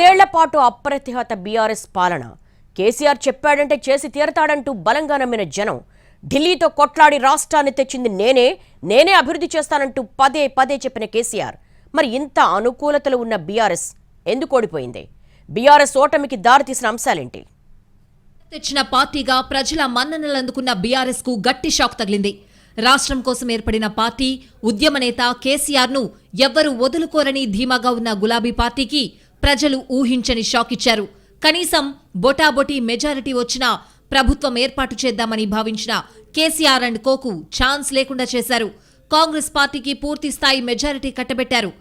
10 పాటు అప్రతిహత బీఆర్ఎస్ పాలన. కేసీఆర్ చెప్పాడంటే చేసి తీరతాడంటూ బలంగా నమ్మిన జనం. ఢిల్లీతో కొట్లాడి రాష్ట్రాన్ని తెచ్చింది నేనే అభివృద్ధి చేస్తానంటూ పదే పదే చెప్పిన కేసీఆర్ మరి ఇంత అనుకూలతలు ఉన్న బీఆర్ఎస్ ఎందుకు ఓడిపోయింది? బీఆర్ఎస్ ఓటమికి దారితీసిన అంశాలేంటి? తెచ్చిన పార్టీగా ప్రజల మన్ననలు అందుకున్న బీఆర్ఎస్ కు గట్టి షాక్ తగిలింది. రాష్ట్రం కోసం ఏర్పడిన పార్టీ, ఉద్యమ నేత కేసీఆర్ ను ఎవ్వరూ వదులుకోరని ధీమాగా ఉన్న గులాబీ పార్టీకి ప్రజలు ఊహించని షాక్ ఇచ్చారు. కనీసం బొటాబొటీ మెజారిటీ వచ్చినా ప్రభుత్వం ఏర్పాటు చేద్దామని భావించిన కేసీఆర్ అండ్ కోకు ఛాన్స్ లేకుండా చేశారు. కాంగ్రెస్ పార్టీకి పూర్తి స్థాయి మెజారిటీ కట్టబెట్టారు.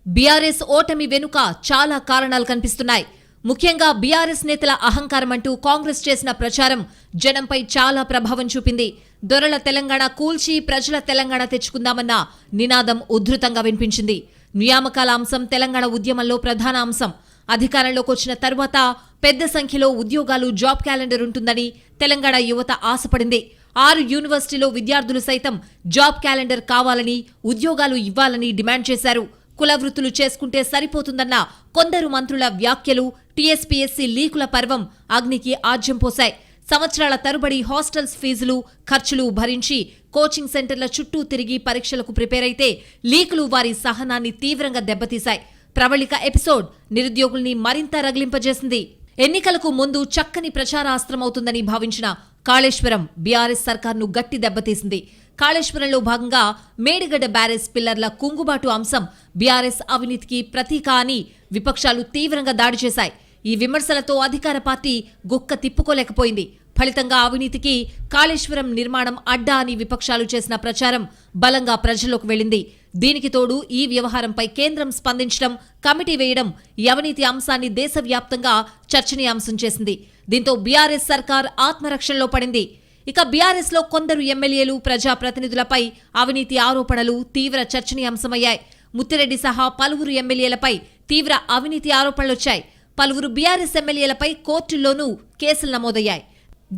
బీఆర్ఎస్ ఓటమి వెనుక చాలా కారణాలు కనిపిస్తున్నాయి. ముఖ్యంగా బీఆర్ఎస్ నేతల అహంకారం అంటూ కాంగ్రెస్ చేసిన ప్రచారం జనంపై చాలా ప్రభావం చూపింది. దొరల తెలంగాణ కూల్చి ప్రజల తెలంగాణ తెచ్చుకుందామన్న నినాదం ఉధృతంగా వినిపించింది. నియామకాల అంశం తెలంగాణ ఉద్యమంలో ప్రధాన అంశం. అధికారంలోకి వచ్చిన తరువాత పెద్ద సంఖ్యలో ఉద్యోగాలు, జాబ్ క్యాలెండర్ ఉంటుందని తెలంగాణ యువత ఆశపడింది. 6 యూనివర్సిటీలో విద్యార్థులు సైతం జాబ్ క్యాలెండర్ కావాలని, ఉద్యోగాలు ఇవ్వాలని డిమాండ్ చేశారు. కుల వృత్తులు చేసుకుంటే సరిపోతుందన్న కొందరు మంత్రుల వ్యాఖ్యలు టీఎస్పీఎస్సీ లీకుల పర్వం అగ్నికి ఆజ్యం పోశాయి. సంవత్సరాల తరబడి హాస్టల్స్ ఫీజులు, ఖర్చులు భరించి కోచింగ్ సెంటర్ల చుట్టూ తిరిగి పరీక్షలకు ప్రిపేర్ అయితే లీకులు వారి సహనాన్ని తీవ్రంగా దెబ్బతీశాయి. ప్రవళిక ఎపిసోడ్ నిరుద్యోగుల్ని మరింత రగిలింపజేసింది. ఎన్నికలకు ముందు చక్కని ప్రచారాస్త్రమవుతుందని భావించిన కాళేశ్వరం బీఆర్ఎస్ సర్కార్ను గట్టి దెబ్బతీసింది. కాళేశ్వరంలో భాగంగా మేడిగడ్డ బ్యారేజ్ పిల్లర్ల కుంగుబాటు అంశం బీఆర్ఎస్ అవినీతికి ప్రతీక అని విపక్షాలు తీవ్రంగా దాడి చేశాయి. ఈ విమర్శలతో అధికార పార్టీ గుక్క తిప్పుకోలేకపోయింది. ఫలితంగా అవినీతికి కాళేశ్వరం నిర్మాణం అడ్డా అని విపక్షాలు చేసిన ప్రచారం బలంగా ప్రజల్లోకి వెళ్లింది. దీనికి తోడు ఈ వ్యవహారంపై కేంద్రం స్పందించడం, కమిటీ వేయడం ఈ అవినీతి అంశాన్ని దేశవ్యాప్తంగా చర్చనీయాంశం చేసింది. దీంతో బీఆర్ఎస్ సర్కార్ ఆత్మరక్షణలో పడింది. ఇక బీఆర్ఎస్ లో కొందరు ఎమ్మెల్యేలు, ప్రజాప్రతినిధులపై అవినీతి ఆరోపణలు తీవ్ర చర్చనీయాంశమయ్యాయి. ముత్తిరెడ్డి సహా పలువురు ఎమ్మెల్యేలపై తీవ్ర అవినీతి ఆరోపణలొచ్చాయి. పలువురు బీఆర్ఎస్ ఎమ్మెల్యేలపై కోర్టుల్లోనూ కేసులు నమోదయ్యాయి.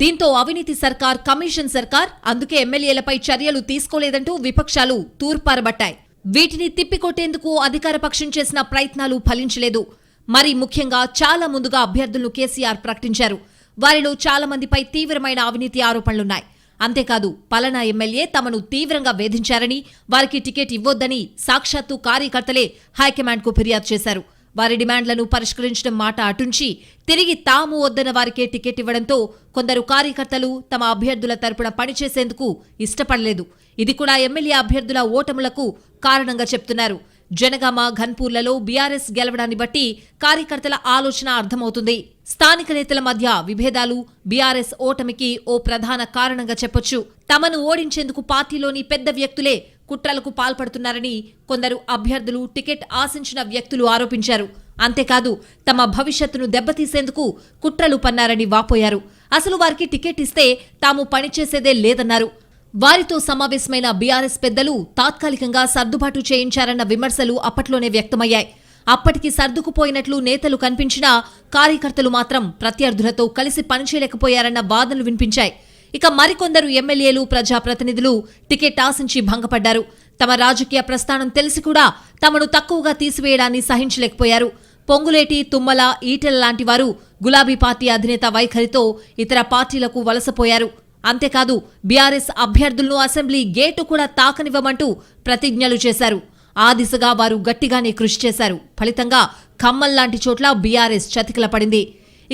దీంతో అవినీతి సర్కార్, కమిషన్ సర్కార్, అందుకే ఎమ్మెల్యేలపై చర్యలు తీసుకోలేదంటూ విపక్షాలు తూర్పారబట్టాయి. వీటిని తిప్పికొట్టేందుకు అధికార పక్షం చేసిన ప్రయత్నాలు ఫలించలేదు. మరి ముఖ్యంగా చాలా ముందుగా అభ్యర్థులను కేసీఆర్ ప్రకటించారు. వారిలో చాలా మందిపై తీవ్రమైన అవినీతి ఆరోపణలున్నాయి. అంతేకాదు పలానా ఎమ్మెల్యే తమను తీవ్రంగా వేధించారని, వారికి టికెట్ ఇవ్వొద్దని సాక్షాత్తు కార్యకర్తలే హైకమాండ్కు ఫిర్యాదు చేశారు. వారి డిమాండ్లను పరిష్కరించడం మాట అటుంచి తిరిగి తాము వద్దన్న వారికే టికెట్ ఇవ్వడంతో కొందరు కార్యకర్తలు తమ అభ్యర్థుల తరపున పనిచేసేందుకు ఇష్టపడలేదు. ఇది కూడా ఎమ్మెల్యే అభ్యర్థుల ఓటములకు కారణంగా చెప్తున్నారు. జనగామ, ఘన్పూర్లలో బీఆర్ఎస్ గెలవడాన్ని బట్టి కార్యకర్తల ఆలోచన అర్థమవుతుంది. స్థానిక నేతల మధ్య విభేదాలు బీఆర్ఎస్ ఓటమికి ఓ ప్రధాన కారణంగా చెప్పొచ్చు. తమను ఓడించేందుకు పార్టీలోని పెద్ద వ్యక్తులే కుట్రలకు పాల్పడుతున్నారని కొందరు అభ్యర్థులు, టికెట్ ఆశించిన వ్యక్తులు ఆరోపించారు. అంతేకాదు తమ భవిష్యత్తును దెబ్బతీసేందుకు కుట్రలు పన్నారని వాపోయారు. అసలు వారికి టికెట్ ఇస్తే తాము పనిచేసేదే లేదన్నారు. వారితో సమావేశమైన బీఆర్ఎస్ పెద్దలు తాత్కాలికంగా సర్దుబాటు చేయించారన్న విమర్శలు అప్పట్లోనే వ్యక్తమయ్యాయి. అప్పటికి సర్దుకుపోయినట్లు నేతలు కనిపించినా కార్యకర్తలు మాత్రం ప్రత్యర్థులతో కలిసి పనిచేయలేకపోయారన్న వాదనలు వినిపించాయి. ఇక మరికొందరు ఎమ్మెల్యేలు, ప్రజాప్రతినిధులు టికెట్ ఆశించి భంగపడ్డారు. తమ రాజకీయ ప్రస్థానం తెలిసి కూడా తమను తక్కువగా తీసివేయడాన్ని సహించలేకపోయారు. పొంగులేటి, తుమ్మల, ఈటెల లాంటి వారు గులాబీ పార్టీ అధినేత వైఖరితో ఇతర పార్టీలకు వలసపోయారు. అంతేకాదు బీఆర్ఎస్ అభ్యర్థులను అసెంబ్లీ గేటు కూడా తాకనివ్వమంటూ ప్రతిజ్ఞలు చేశారు. ఆ దిశగా వారు గట్టిగానే కృషి చేశారు. ఫలితంగా ఖమ్మం లాంటి చోట్ల బీఆర్ఎస్ చతికిల పడింది.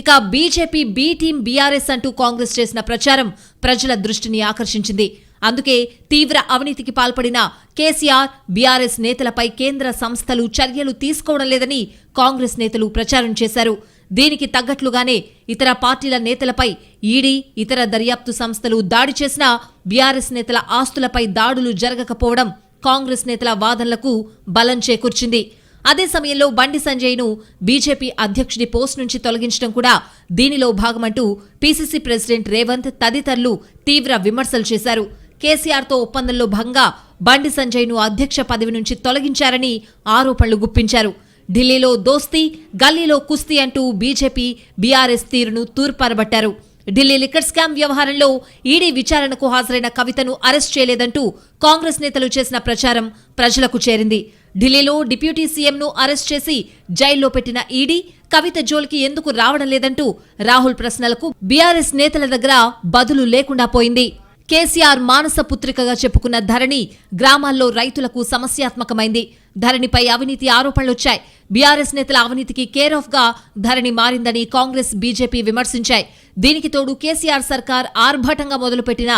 ఇక బీజేపీ బీ టీం బీఆర్ఎస్ అంటూ కాంగ్రెస్ చేసిన ప్రచారం ప్రజల దృష్టిని ఆకర్షించింది. అందుకే తీవ్ర అవినీతికి పాల్పడిన కేసీఆర్, బీఆర్ఎస్ నేతలపై కేంద్ర సంస్థలు చర్యలు తీసుకోవడం లేదని కాంగ్రెస్ నేతలు ప్రచారం చేశారు. దీనికి తగ్గట్లుగానే ఇతర పార్టీల నేతలపై ఈడీ, ఇతర దర్యాప్తు సంస్థలు దాడి చేసినా బీఆర్ఎస్ నేతల ఆస్తులపై దాడులు జరగకపోవడం కాంగ్రెస్ నేతల వాదనలకు బలం చేకూర్చింది. అదే సమయంలో బండి సంజయ్ను బీజేపీ అధ్యక్షుడి పోస్ట్ నుంచి తొలగించడం కూడా దీనిలో భాగమంటూ పీసీసీ ప్రెసిడెంట్ రేవంత్ తదితరులు తీవ్ర విమర్శలు చేశారు. కేసీఆర్తో ఒప్పందంలో భాగంగా బండి సంజయ్ను అధ్యక్ష పదవి నుంచి తొలగించారని ఆరోపణలు గుప్పించారు. ఢిల్లీలో దోస్తీ, గల్లీలో కుస్తీ అంటూ బీజేపీ, బీఆర్ఎస్ తీరును తూర్పారబట్టారు. ఢిల్లీ లిక్కర్ స్కామ్ వ్యవహారంలో ఈడీ విచారణకు హాజరైన కవితను అరెస్ట్ చేయలేదంటూ కాంగ్రెస్ నేతలు చేసిన ప్రచారం ప్రజలకు చేరింది. ఢిల్లీలో డిప్యూటీ సీఎంను అరెస్ట్ చేసి జైల్లో పెట్టిన ఈడీ కవిత జోలికి ఎందుకు రావడం లేదంటూ రాహుల్ ప్రశ్నలకు బీఆర్ఎస్ నేతల దగ్గర బదులు లేకుండా పోయింది. కేసీఆర్ మానస పుత్రికగా చెప్పుకున్న ధరణి గ్రామాల్లో రైతులకు సమస్యాత్మకమైంది. ధరణిపై అవినీతి ఆరోపణలొచ్చాయి. బీఆర్ఎస్ నేతల అవినీతికి కేర్ ఆఫ్ గా ధరణి మారిందని కాంగ్రెస్, బీజేపీ విమర్శించాయి. దీనికి తోడు కేసీఆర్ సర్కార్ ఆర్భాటంగా మొదలుపెట్టిన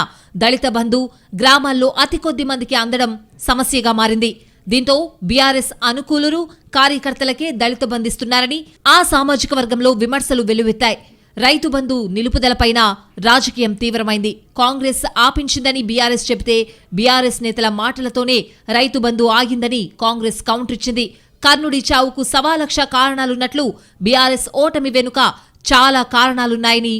దళిత బంధు గ్రామాల్లో అతి కొద్ది మందికి అందడం సమస్యగా మారింది. దీంతో బీఆర్ఎస్ అనుకూలురు, కార్యకర్తలకే దళిత బంధిస్తున్నారని ఆ సామాజిక వర్గంలో విమర్శలు వెల్లువెత్తాయి. రైతు బంధు నిలుపుదలపైన రాజకీయం తీవ్రమైంది. కాంగ్రెస్ ఆపించిందని బీఆర్ఎస్ చెబితే బీఆర్ఎస్ నేతల మాటలతోనే రైతు బంధు ఆగిందని కాంగ్రెస్ కౌంటర్ ఇచ్చింది. కర్ణుడి చావుకు 1,00,000 కారణాలున్నట్లు బీఆర్ఎస్ ఓటమి వెనుక చాలా కారణాలున్నాయని